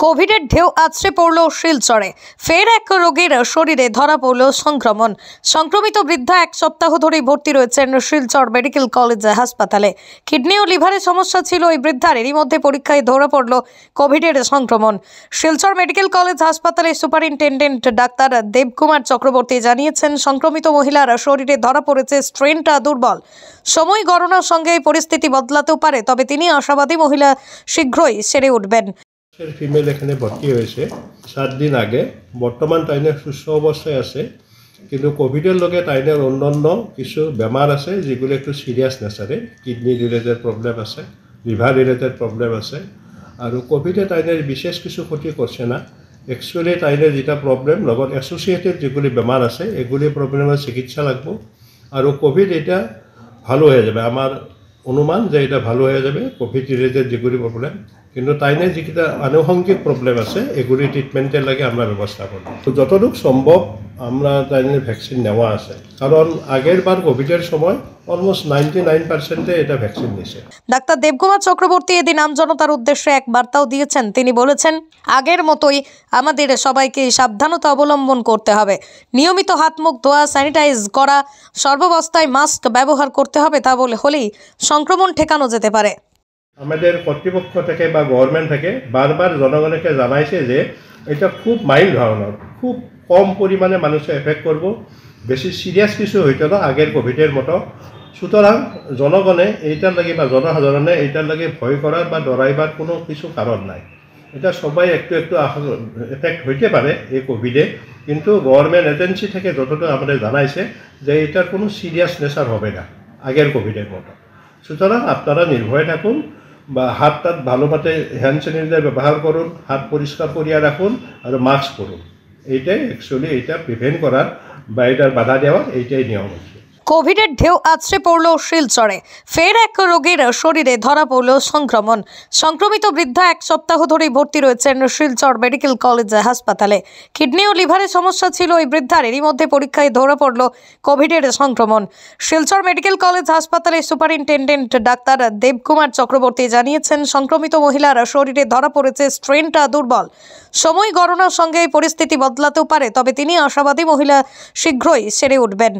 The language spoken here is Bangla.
কোভিডের ঢেউ আছড়ে পড়ল শিলচরে। ফের এক রোগীর শরীরে ধরা পড়ল সংক্রমণ। সংক্রমিত বৃদ্ধা এক সপ্তাহ ধরেই ভর্তি রয়েছেন শিলচর মেডিকেল কলেজ হাসপাতালে। কিডনি ও লিভারের সমস্যা ছিল ওই বৃদ্ধার। এরই মধ্যে পরীক্ষায় ধরা পড়ল কোভিডের সংক্রমণ। শিলচর মেডিকেল কলেজ হাসপাতালের সুপারিনটেন্ডেন্ট ডাক্তার দেবকুমার চক্রবর্তী জানিয়েছেন, সংক্রমিত মহিলার শরীরে ধরা পড়েছে স্ট্রেনটা দুর্বল। সময় গণনার সঙ্গে এই পরিস্থিতি বদলাতেও পারে, তবে তিনি আশাবাদী মহিলা শীঘ্রই সেরে উঠবেন। ফিমেল এখানে ভর্তি হয়েছে 7 দিন আগে। বর্তমান তাইনের সুস্থ অবস্থায় আছে, কিন্তু কোভিডের লগে তাইনের অন্যান্য কিছু বেমার আছে যেগুলো একটু সিরিয়াস নেচারে। কিডনি রিলেটেড প্রবলেম আছে, লিভার রিলেটেড প্রবলেম আছে। আর কোভিডে তাইনের বিশেষ কিছু ক্ষতি করছে না। একচুয়ালি তাইনের যেটা প্রবলেম লগত এসোসিয়েটেড যেগুলি বেমার আছে এগুলি প্রবলেমের চিকিৎসা লাগবে। আর কোভিড এটা ভালো হয়ে যাবে, আমার অনুমান যে এটা ভালো হয়ে যাবে কোভিড রিলেটেড যেগুলি প্রবলেম। কিন্তু তাইনের যেটা আনুষঙ্গিক প্রবলেম আছে এগুলি ট্রিটমেন্টের লাগে আমরা ব্যবস্থা করব। তো যতটুকু সম্ভব আমরা তাইনের ভ্যাকসিন নেওয়া আছে, কারণ আগের বার কোভিডের সময় অলমোস্ট 99% এটা ভ্যাকসিন নিয়েছে। ডাক্তার দেবকুমার চক্রবর্তী এদিন আমজনতার উদ্দেশ্যে এক বার্তাও দিয়েছেন। তিনি বলেছেন, আগের মতোই আমাদের সবাইকে সাবধানতা অবলম্বন করতে হবে। নিয়মিত হাত মুখ ধোয়া, স্যানিটাইজ করা, সর্বাবস্থায় মাস্ক ব্যবহার করতে হবে। তা হলেই সংক্রমণ ঠেকানো যেতে পারে। আমাদের কর্তৃপক্ষ থেকে বা গভর্নমেন্ট থেকে বারবার জনগণকে জানাইছে যে এটা খুব মাইল্ড ধরনের, খুব কম পরিমাণে মানুষের এফেক্ট করব, বেশি সিরিয়াস কিছু হইতো না আগের কোভিডের মতো। সুতরাং জনগণে এইটার লাগে বা জনসাধারণে এইটার লাগে ভয় করার বা ডরাইবার কোনো কিছু কারণ নাই। এটা সবাই একটু একটু এফেক্ট হইতে পারে এই কোভিডে, কিন্তু গভর্নমেন্ট এজেন্সি থেকে যতটা আমাদের জানাইছে যে এটার কোনো সিরিয়াস নেচার হবে না আগের কোভিডের মতো। সুতরাং আপনারা নির্ভয়ে থাকুন বা হাত ভালোমতো হ্যান্ড স্যানিটাইজার ব্যবহার করুন, হাত পরিষ্কার করিয়া রাখুন আর মাস্ক পরুন। এইটাই অ্যাকচুয়ালি এইটা প্রিভেন্ট করার বা এটার বাধা দেওয়ার এইটাই নিয়ম আছে। কোভিডের ঢেউ আছড়ে পড়ল শিলচরে। ফের এক রোগীর শরীরে ধরা পড়ল সংক্রমণ। সংক্রমিত বৃদ্ধা এক সপ্তাহ ধরেই ভর্তি রয়েছেন শিলচর মেডিকেল কলেজ হাসপাতালে। কিডনি ও লিভারের সমস্যা ছিল ওই বৃদ্ধার। এরই মধ্যে পরীক্ষায় ধরা পড়ল কোভিডের সংক্রমণ। শিলচর মেডিকেল কলেজ হাসপাতালের সুপারিনটেন্ডেন্ট ডাক্তার দেবকুমার চক্রবর্তী জানিয়েছেন, সংক্রমিত মহিলার শরীরে ধরা পড়েছে স্ট্রেনটা দুর্বল। সময় গণনার সঙ্গে এই পরিস্থিতি বদলাতেও পারে, তবে তিনি আশাবাদী মহিলা শীঘ্রই সেরে উঠবেন।